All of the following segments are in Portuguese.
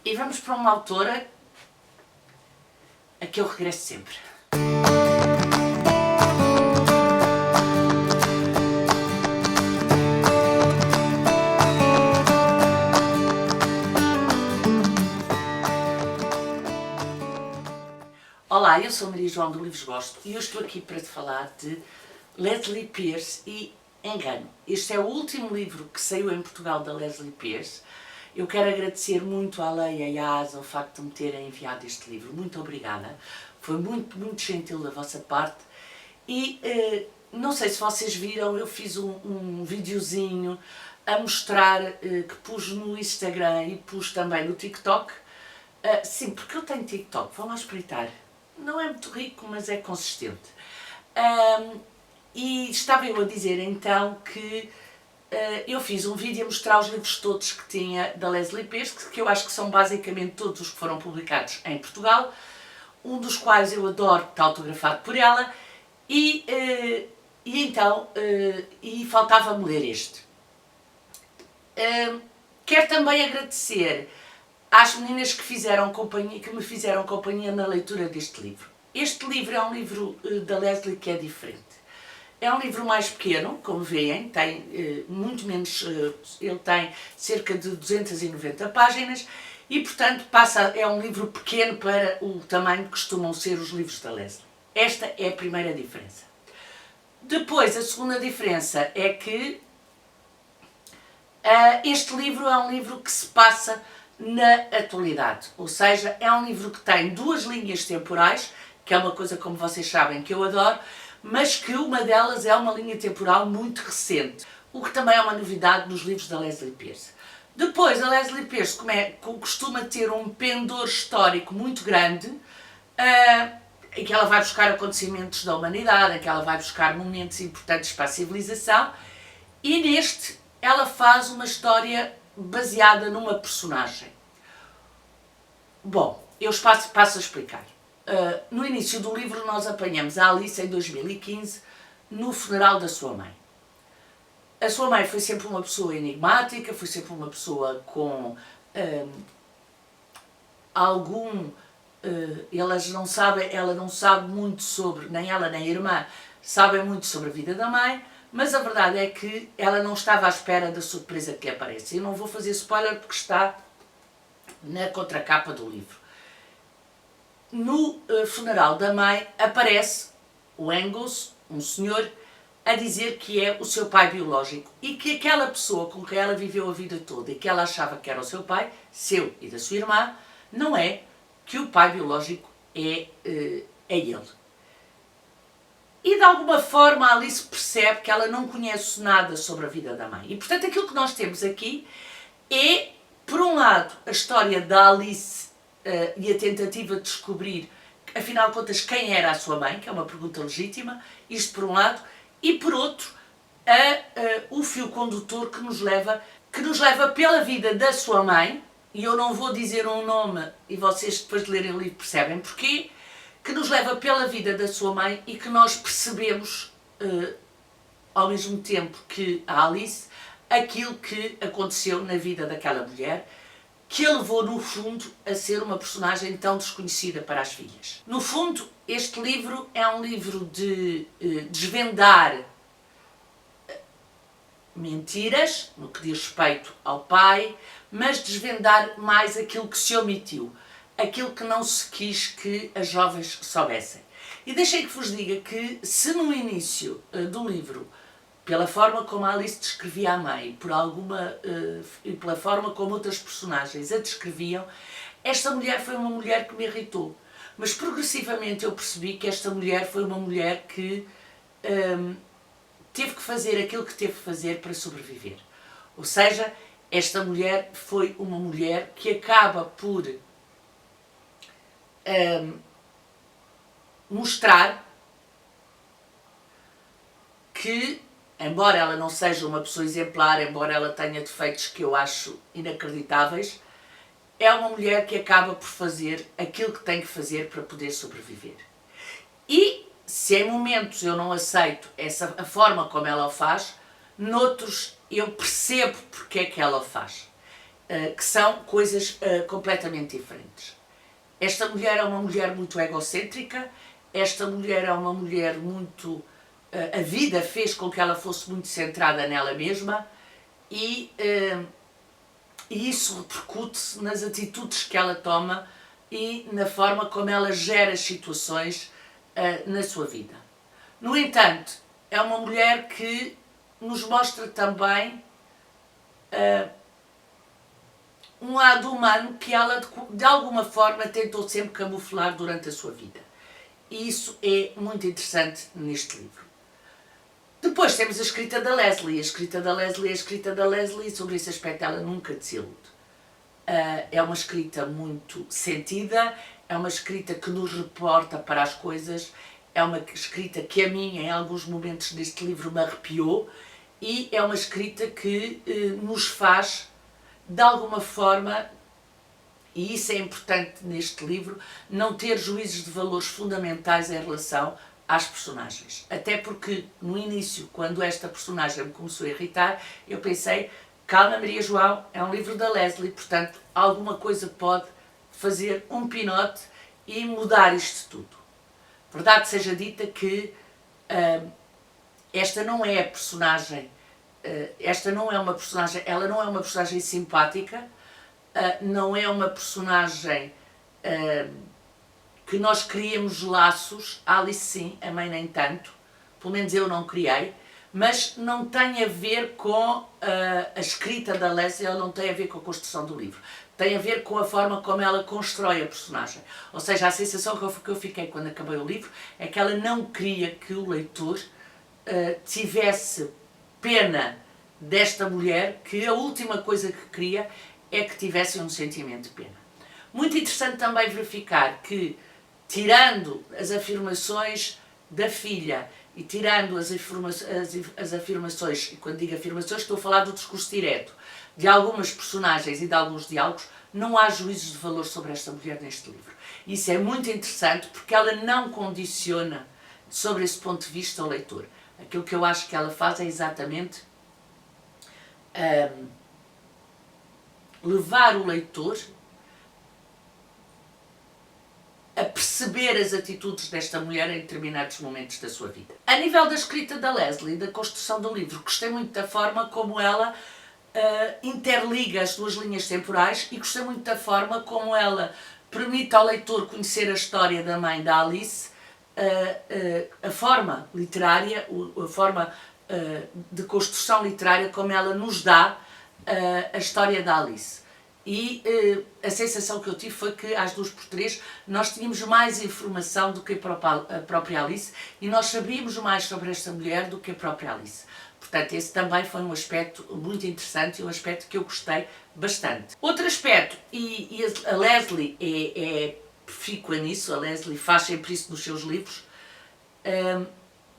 E vamos para uma autora a que eu regresso sempre. Olá, eu sou Maria João do Livros Gosto e eu estou aqui para te falar de Leslie Pierce e Engano. Este é o último livro que saiu em Portugal da Leslie Pierce. Eu quero agradecer muito à Leia e à Asa o facto de me terem enviado este livro. Muito obrigada. Foi muito gentil da vossa parte. E não sei se vocês viram, eu fiz um videozinho a mostrar que pus no Instagram e pus também no TikTok. Sim, porque eu tenho TikTok, vão lá espreitar. Não é muito rico, mas é consistente. E estava eu a dizer então que eu fiz um vídeo a mostrar os livros todos que tinha da Leslie Pierce, que eu acho que são basicamente todos os que foram publicados em Portugal, um dos quais eu adoro, está autografado por ela, e faltava-me ler este. Quero também agradecer às meninas que me fizeram companhia na leitura deste livro. Este livro é um livro da Leslie que é diferente. É um livro mais pequeno, como veem, tem muito menos, ele tem cerca de 290 páginas e, portanto, é um livro pequeno para o tamanho que costumam ser os livros da Leslie. Esta é a primeira diferença. Depois, a segunda diferença é que este livro é um livro que se passa na atualidade, ou seja, é um livro que tem duas linhas temporais, que é uma coisa, como vocês sabem, que eu adoro, mas que uma delas é uma linha temporal muito recente, o que também é uma novidade nos livros da Leslie Pierce. Depois, a Leslie Pierce costuma ter um pendor histórico muito grande, em que ela vai buscar acontecimentos da humanidade, em que ela vai buscar momentos importantes para a civilização, e neste ela faz uma história baseada numa personagem. Bom, eu passo a explicar. No início do livro nós apanhamos a Alice em 2015 no funeral da sua mãe. A sua mãe foi sempre uma pessoa enigmática, foi sempre uma pessoa com ela não sabe muito sobre, nem ela nem a irmã sabem muito sobre a vida da mãe, mas a verdade é que ela não estava à espera da surpresa que lhe aparece. Eu não vou fazer spoiler porque está na contracapa do livro. No funeral da mãe aparece o Angus, um senhor, a dizer que é o seu pai biológico e que aquela pessoa com quem ela viveu a vida toda e que ela achava que era o seu pai, seu e da sua irmã, não é, que o pai biológico é ele. E de alguma forma a Alice percebe que ela não conhece nada sobre a vida da mãe. E portanto aquilo que nós temos aqui é, por um lado, a história da Alice e a tentativa de descobrir, afinal de contas, quem era a sua mãe, que é uma pergunta legítima, isto por um lado, e por outro, o fio condutor que nos leva pela vida da sua mãe, e eu não vou dizer um nome, e vocês depois de lerem o livro percebem porquê, que nos leva pela vida da sua mãe e que nós percebemos, ao mesmo tempo que a Alice, aquilo que aconteceu na vida daquela mulher, que a levou, no fundo, a ser uma personagem tão desconhecida para as filhas. No fundo, este livro é um livro de desvendar mentiras, no que diz respeito ao pai, mas desvendar mais aquilo que se omitiu, aquilo que não se quis que as jovens soubessem. E deixem que vos diga que, se no início do livro, pela forma como a Alice descrevia a mãe e pela forma como outras personagens a descreviam, esta mulher foi uma mulher que me irritou. Mas progressivamente eu percebi que esta mulher foi uma mulher que teve que fazer aquilo que teve que fazer para sobreviver. Ou seja, esta mulher foi uma mulher que acaba por mostrar que, embora ela não seja uma pessoa exemplar, embora ela tenha defeitos que eu acho inacreditáveis, é uma mulher que acaba por fazer aquilo que tem que fazer para poder sobreviver. E, se em momentos eu não aceito a forma como ela o faz, noutros eu percebo porque é que ela o faz. que são coisas completamente diferentes. Esta mulher é uma mulher muito egocêntrica, esta mulher é uma mulher muito... a vida fez com que ela fosse muito centrada nela mesma e isso repercute-se nas atitudes que ela toma e na forma como ela gera as situações na sua vida. No entanto, é uma mulher que nos mostra também um lado humano que ela, de alguma forma, tentou sempre camuflar durante a sua vida. E isso é muito interessante neste livro. Depois temos a escrita da Leslie. A escrita da Leslie, sobre esse aspecto, ela nunca desilude. É uma escrita muito sentida, é uma escrita que nos reporta para as coisas, é uma escrita que a mim, em alguns momentos deste livro, me arrepiou, e é uma escrita que nos faz, de alguma forma, e isso é importante neste livro, não ter juízos de valores fundamentais em relação às personagens. Até porque, no início, quando esta personagem me começou a irritar, eu pensei, calma Maria João, é um livro da Leslie, portanto, alguma coisa pode fazer um pinote e mudar isto tudo. Verdade seja dita que esta não é a personagem, ela não é uma personagem simpática, não é uma personagem que nós criemos laços. A Alice sim, a mãe nem tanto, pelo menos eu não criei, mas não tem a ver com a escrita da Leslie, ela não tem a ver com a construção do livro. Tem a ver com a forma como ela constrói a personagem. Ou seja, a sensação que eu fiquei quando acabei o livro é que ela não queria que o leitor tivesse pena desta mulher, que a última coisa que queria é que tivesse um sentimento de pena. Muito interessante também verificar que, tirando as afirmações da filha e tirando as afirmações, e quando digo afirmações estou a falar do discurso direto, de algumas personagens e de alguns diálogos, não há juízos de valor sobre esta mulher neste livro. Isso é muito interessante porque ela não condiciona, sobre esse ponto de vista, o leitor. Aquilo que eu acho que ela faz é exatamente levar o leitor a perceber as atitudes desta mulher em determinados momentos da sua vida. A nível da escrita da Leslie, da construção do livro, gostei muito da forma como ela interliga as duas linhas temporais e gostei muito da forma como ela permite ao leitor conhecer a história da mãe da Alice, a forma literária, a forma de construção literária como ela nos dá a história da Alice. E a sensação que eu tive foi que às 2x3 nós tínhamos mais informação do que a própria Alice e nós sabíamos mais sobre esta mulher do que a própria Alice. Portanto, esse também foi um aspecto muito interessante e um aspecto que eu gostei bastante. Outro aspecto, e a Leslie é profícua nisso, a Leslie faz sempre isso nos seus livros,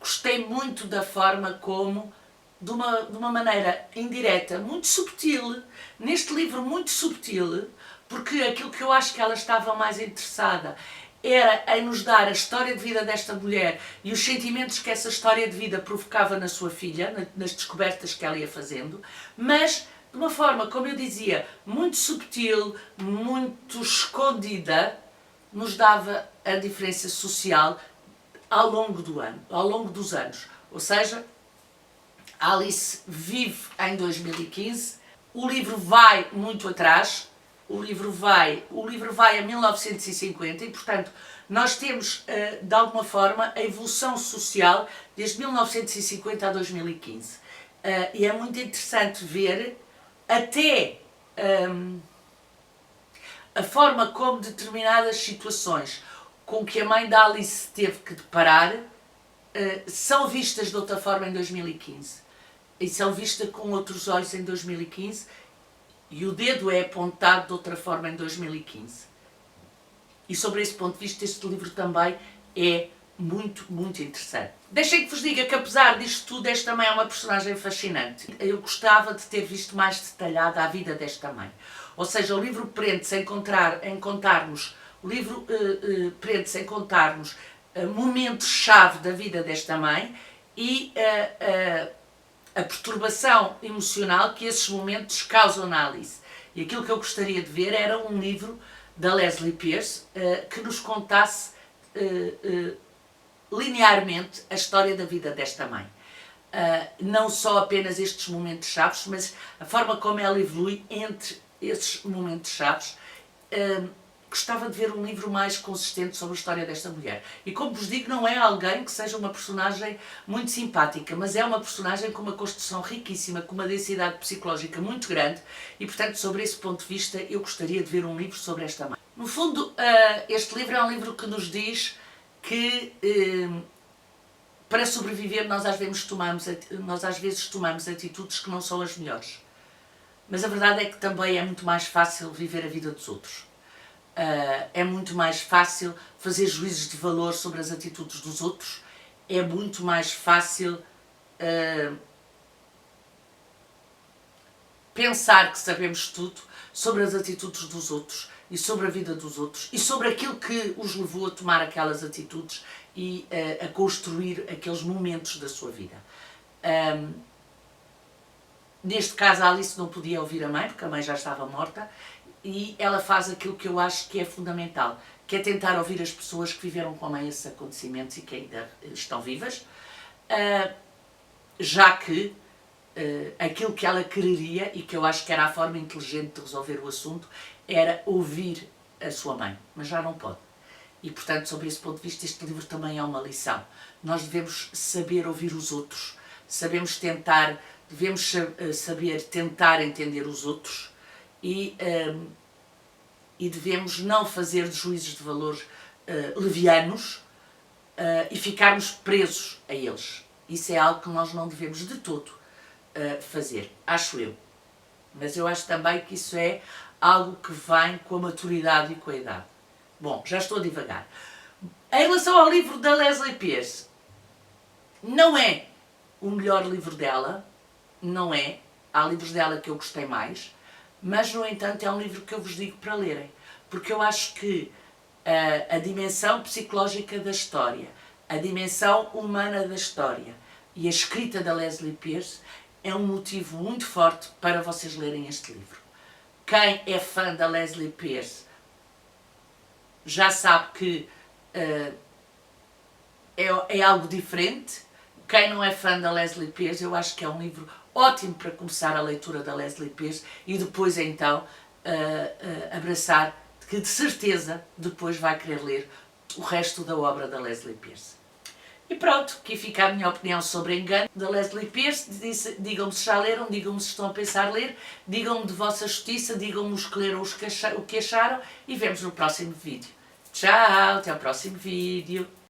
gostei muito da forma como, de uma maneira indireta, muito subtil, neste livro muito subtil, porque aquilo que eu acho que ela estava mais interessada era em nos dar a história de vida desta mulher e os sentimentos que essa história de vida provocava na sua filha, nas descobertas que ela ia fazendo, mas de uma forma, como eu dizia, muito subtil, muito escondida, nos dava a diferença social ao longo dos anos. Ou seja, a Alice vive em 2015, o livro vai muito atrás, o livro vai a 1950 e, portanto, nós temos, de alguma forma, a evolução social desde 1950 a 2015. E é muito interessante ver até a forma como determinadas situações com que a mãe da Alice teve que deparar são vistas de outra forma em 2015. E são vistas com outros olhos em 2015 e o dedo é apontado de outra forma em 2015. E sobre esse ponto de vista este livro também é muito, muito interessante. Deixem que vos diga que apesar disto tudo, esta mãe é uma personagem fascinante. Eu gostava de ter visto mais detalhada a vida desta mãe. Ou seja, o livro prende-se em contar-nos momentos-chave da vida desta mãe e a perturbação emocional que esses momentos causam na Alice. E aquilo que eu gostaria de ver era um livro da Leslie Pierce que nos contasse linearmente a história da vida desta mãe. Não só apenas estes momentos chaves, mas a forma como ela evolui entre esses momentos chaves. Gostava de ver um livro mais consistente sobre a história desta mulher. E como vos digo, não é alguém que seja uma personagem muito simpática, mas é uma personagem com uma construção riquíssima, com uma densidade psicológica muito grande e, portanto, sobre esse ponto de vista, eu gostaria de ver um livro sobre esta mãe. No fundo, este livro é um livro que nos diz que para sobreviver nós às vezes tomamos atitudes que não são as melhores. Mas a verdade é que também é muito mais fácil viver a vida dos outros. É muito mais fácil fazer juízos de valor sobre as atitudes dos outros, é muito mais fácil pensar que sabemos tudo sobre as atitudes dos outros e sobre a vida dos outros e sobre aquilo que os levou a tomar aquelas atitudes e a construir aqueles momentos da sua vida. Neste caso, a Alice não podia ouvir a mãe, porque a mãe já estava morta, e ela faz aquilo que eu acho que é fundamental, que é tentar ouvir as pessoas que viveram com a mãe esses acontecimentos e que ainda estão vivas, já que aquilo que ela quereria, e que eu acho que era a forma inteligente de resolver o assunto, era ouvir a sua mãe, mas já não pode. E, portanto, sob esse ponto de vista, este livro também é uma lição. Nós devemos saber ouvir os outros, devemos saber tentar entender os outros e devemos não fazer juízos de valor levianos e ficarmos presos a eles. Isso é algo que nós não devemos de todo fazer, acho eu. Mas eu acho também que isso é algo que vem com a maturidade e com a idade. Bom, já estou a divagar. Em relação ao livro da Leslie Pierce, não é o melhor livro dela, não é. Há livros dela que eu gostei mais, mas, no entanto, é um livro que eu vos digo para lerem, porque eu acho que a dimensão psicológica da história, a dimensão humana da história e a escrita da Leslie Pierce é um motivo muito forte para vocês lerem este livro. Quem é fã da Leslie Pierce já sabe que é algo diferente. Quem não é fã da Leslie Pierce, eu acho que é um livro ótimo para começar a leitura da Leslie Pierce e depois então abraçar, que de certeza depois vai querer ler o resto da obra da Leslie Pierce. E pronto, aqui fica a minha opinião sobre Engano, da Leslie Pierce. Digam-me se já leram, digam-me se estão a pensar ler, digam-me de vossa justiça, digam-me os que leram, o que acharam e vemos no próximo vídeo. Tchau, até ao próximo vídeo.